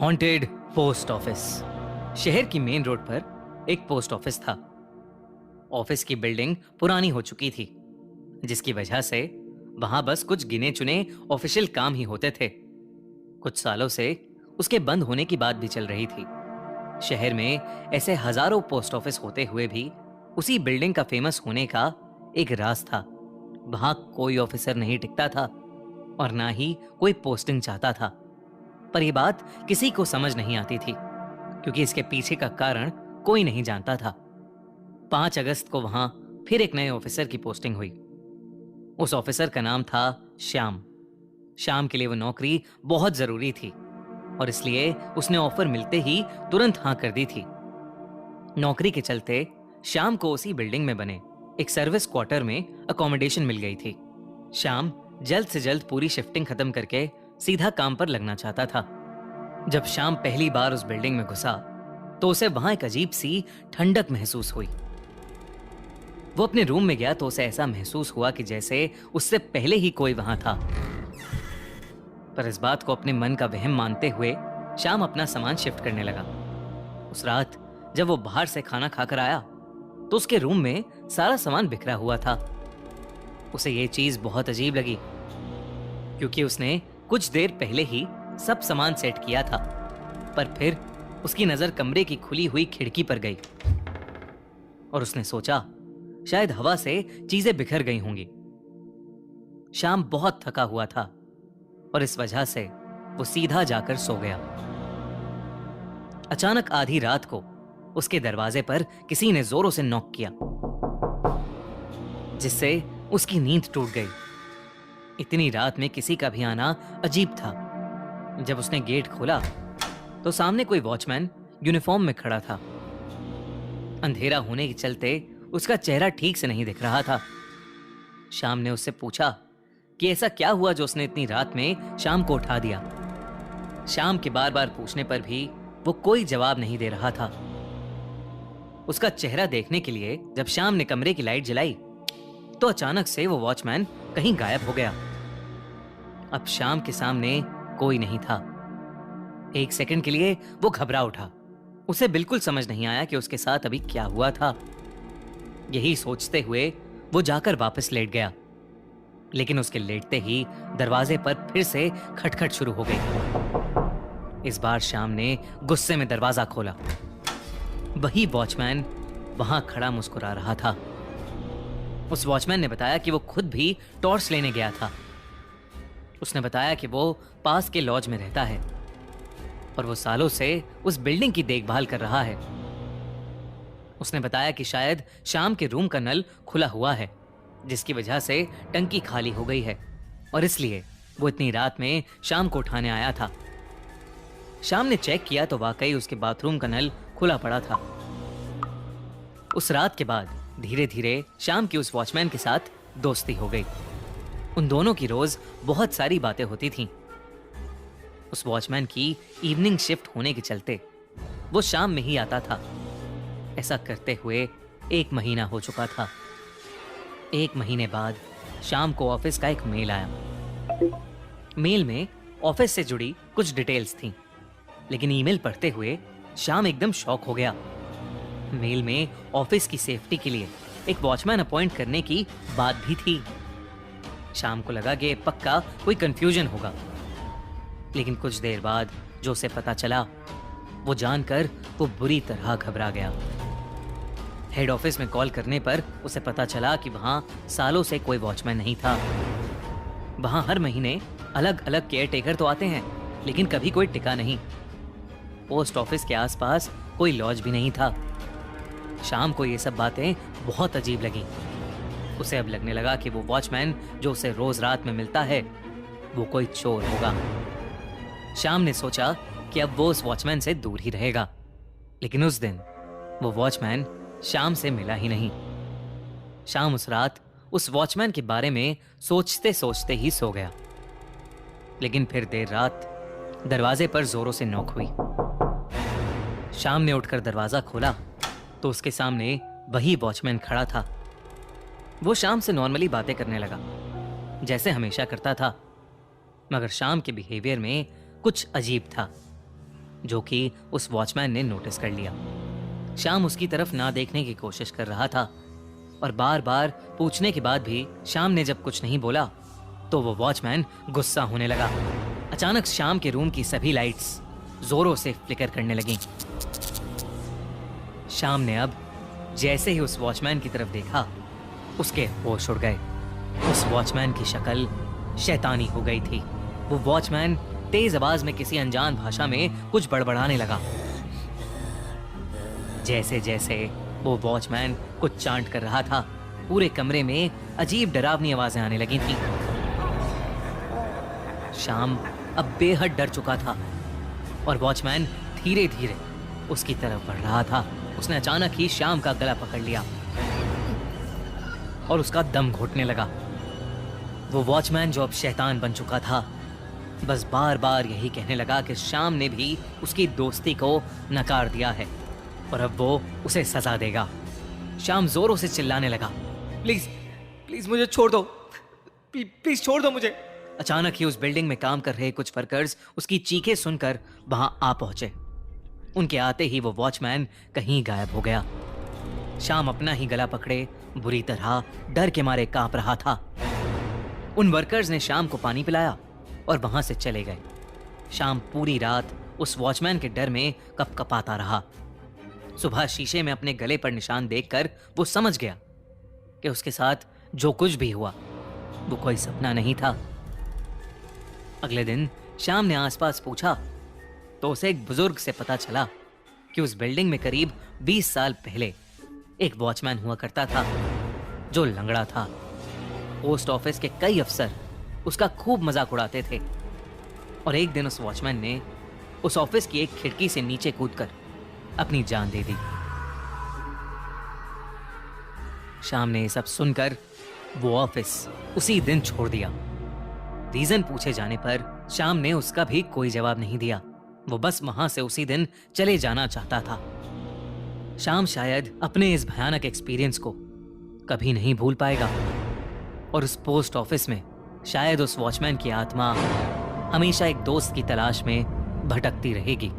Haunted post office. शहर की main road पर एक पोस्ट ऑफिस था। ऑफिस की बिल्डिंग पुरानी हो चुकी थी, जिसकी वजह से वहां बस कुछ गिने चुने ऑफिशियल काम ही होते थे। कुछ सालों से उसके बंद होने की बात भी चल रही थी। शहर में ऐसे हजारों पोस्ट ऑफिस होते हुए भी उसी बिल्डिंग का फेमस होने का एक राज था। वहां कोई ऑफिसर नहीं टिकता था और ना ही कोई पोस्टिंग चाहता था। पर यह बात किसी को समझ नहीं आती थी, क्योंकि इसके पीछे का कारण कोई नहीं जानता था। 5 अगस्त को वहां फिर एक नए ऑफिसर की पोस्टिंग हुई। उस ऑफिसर का नाम था श्याम। श्याम के लिए वो नौकरी बहुत जरूरी थी और इसलिए उसने ऑफर मिलते ही तुरंत हां कर दी थी। नौकरी के चलते श्याम को उसी बिल्डिंग में बने एक सर्विस क्वार्टर में अकोमोडेशन मिल गई थी। श्याम जल्द से जल्द पूरी शिफ्टिंग खत्म करके सीधा काम पर लगना चाहता था। जब श्याम पहली बार उस बिल्डिंग में घुसा तो उसे वहां एक अजीब सी ठंडक महसूस हुई। वो अपने रूम में गया तो उसे ऐसा महसूस हुआ कि जैसे उससे पहले ही कोई वहां था। पर इस बात को अपने मन का वहम मानते हुए श्याम अपना सामान शिफ्ट करने लगा। उस रात जब वो बाहर से खाना खाकर आया तो उसके रूम में सारा सामान बिखरा हुआ था। उसे ये चीज बहुत अजीब लगी, क्योंकि उसने कुछ देर पहले ही सब सामान सेट किया था। पर फिर उसकी नजर कमरे की खुली हुई खिड़की पर गई और उसने सोचा शायद हवा से चीजें बिखर गई होंगी। श्याम बहुत थका हुआ था और इस वजह से वो सीधा जाकर सो गया। अचानक आधी रात को उसके दरवाजे पर किसी ने जोरों से नॉक किया, जिससे उसकी नींद टूट गई। इतनी रात में किसी का भी आना अजीब था। जब उसने गेट खोला तो सामने कोई वॉचमैन यूनिफॉर्म में खड़ा था। अंधेरा होने के चलते उसका चेहरा ठीक से नहीं दिख रहा था। श्याम ने उससे पूछा कि ऐसा क्या हुआ जो उसने इतनी रात में श्याम को उठा दिया। श्याम के बार बार पूछने पर भी वो कोई जवाब नहीं दे रहा था। उसका चेहरा देखने के लिए जब श्याम ने कमरे की लाइट जलाई तो अचानक से वो वॉचमैन कहीं गायब हो गया। अब श्याम के सामने कोई नहीं था। एक सेकंड के लिए वो घबरा उठा। उसे बिल्कुल समझ नहीं आया कि उसके साथ अभी क्या हुआ था। यही सोचते हुए वो जाकर वापस लेट गया, लेकिन उसके लेटते ही दरवाजे पर फिर से खटखट शुरू हो गई। इस बार श्याम ने गुस्से में दरवाजा खोला। वही वॉचमैन वहां खड़ा मुस्कुरा रहा था। उस वॉचमैन ने बताया कि वो खुद भी टॉर्च लेने गया था। उसने बताया कि वो पास के लॉज में रहता है और वो सालों से उस बिल्डिंग की देखभाल कर रहा है। उसने बताया कि शायद श्याम के रूम का नल खुला हुआ है, जिसकी वजह से टंकी खाली हो गई है और इसलिए वो इतनी रात में श्याम को उठाने आया था। श्याम ने चेक किया तो वाकई उसके बाथरूम का नल खुला पड़ा था। उस रात के बाद धीरे धीरे श्याम की उस वॉचमैन के साथ दोस्ती हो गई। उन दोनों की रोज बहुत सारी बातें होती थीं। उस वॉचमैन की इवनिंग शिफ्ट होने के चलते वो शाम में ही आता था। ऐसा करते हुए 1 महीना हो चुका था। 1 महीने बाद शाम को ऑफिस का एक मेल आया। मेल में ऑफिस से जुड़ी कुछ डिटेल्स थीं, लेकिन ईमेल पढ़ते हुए शाम एकदम शॉक हो गया। मेल में ऑफिस की सेफ्टी के लिए एक वॉचमैन अपॉइंट करने की बात भी थी। शाम को लगा कि पक्का कोई कंफ्यूजन होगा, लेकिन कुछ देर बाद जो उसे पता चला वो जानकर वो बुरी तरह घबरा गया। हेड ऑफिस में कॉल करने पर उसे पता चला कि वहां सालों से कोई वॉचमैन नहीं था। वहां हर महीने अलग अलग केयर टेकर तो आते हैं, लेकिन कभी कोई टिका नहीं। पोस्ट ऑफिस के आसपास कोई लॉज भी नहीं था। शाम को ये सब बातें बहुत अजीब लगी। उसे अब लगने लगा कि वो वॉचमैन जो उसे रोज रात में मिलता है वो कोई चोर होगा। शाम ने सोचा कि अब वो उस वॉचमैन से दूर ही रहेगा, लेकिन उस दिन वो वॉचमैन शाम से मिला ही नहीं। शाम उस रात उस वॉचमैन के बारे में सोचते सोचते ही सो गया। लेकिन फिर देर रात दरवाजे पर जोरों से नॉक हुई। शाम ने उठकर दरवाजा खोला तो उसके सामने वही वॉचमैन खड़ा था। वो शाम से नॉर्मली बातें करने लगा, जैसे हमेशा करता था, मगर शाम के बिहेवियर में कुछ अजीब था। जो कि उस वॉचमैन ने नोटिस कर लिया। श्याम उसकी तरफ ना देखने की कोशिश कर रहा था और बार बार पूछने के बाद भी श्याम ने जब कुछ नहीं बोला तो वो वॉचमैन गुस्सा होने लगा। अचानक श्याम के रूम की सभी लाइट्स जोरों से फ्लिकर करने लगीं। श्याम ने अब जैसे ही उस वॉचमैन की तरफ देखा, उसके होश उड़ गए। उस वॉचमैन की शक्ल शैतानी हो गई थी। वो वॉचमैन तेज आवाज में किसी अनजान भाषा में कुछ बड़बड़ाने लगा। जैसे जैसे वो वॉचमैन कुछ चांट कर रहा था, पूरे कमरे में अजीब डरावनी आवाजें आने लगी थी। श्याम अब बेहद डर चुका था और वॉचमैन धीरे धीरे उसकी तरफ बढ़ रहा था। उसने अचानक ही श्याम का गला पकड़ लिया और उसका दम घुटने लगा। वो वॉचमैन जो अब शैतान बन चुका था, बस बार बार यही कहने लगा कि श्याम ने भी उसकी दोस्ती को नकार दिया है और अब वो उसे सजा देगा। श्याम जोरों से चिल्लाने लगा, प्लीज प्लीज मुझे छोड़ दो, प्लीज छोड़ दो मुझे। अचानक ही उस बिल्डिंग में काम कर रहे कुछ वर्कर्स उसकी चीखें सुनकर वहां आ पहुंचे। उनके आते ही वो वॉचमैन कहीं गायब हो गया। श्याम अपना ही गला पकड़े बुरी तरह डर के मारे कांप रहा था। उन वर्कर्स ने श्याम को पानी पिलाया और वहां से चले गए। श्याम पूरी रात उस वॉचमैन के डर में कपकपाता रहा। सुबह शीशे में अपने गले पर निशान देखकर वो समझ गया कि उसके साथ जो कुछ भी हुआ वो कोई सपना नहीं था। अगले दिन श्याम ने आसपास पूछा तो उसे एक बुजुर्ग से पता चला कि उस बिल्डिंग में करीब 20 साल पहले एक वॉचमैन हुआ करता था जो लंगड़ा था। पोस्ट ऑफिस के कई अफसर उसका खूब मजाक उड़ाते थे और एक दिन उस वॉचमैन ने उस ऑफिस की एक खिड़की से नीचे कूदकर अपनी जान दे दी। श्याम ने ये सब सुनकर वो ऑफिस उसी दिन छोड़ दिया। रीजन पूछे जाने पर श्याम ने उसका भी कोई जवाब नहीं दिया। वो बस वहां से उसी दिन चले जाना चाहता था। श्याम शायद अपने इस भयानक एक्सपीरियंस को कभी नहीं भूल पाएगा और उस पोस्ट ऑफिस में शायद उस वॉचमैन की आत्मा हमेशा एक दोस्त की तलाश में भटकती रहेगी।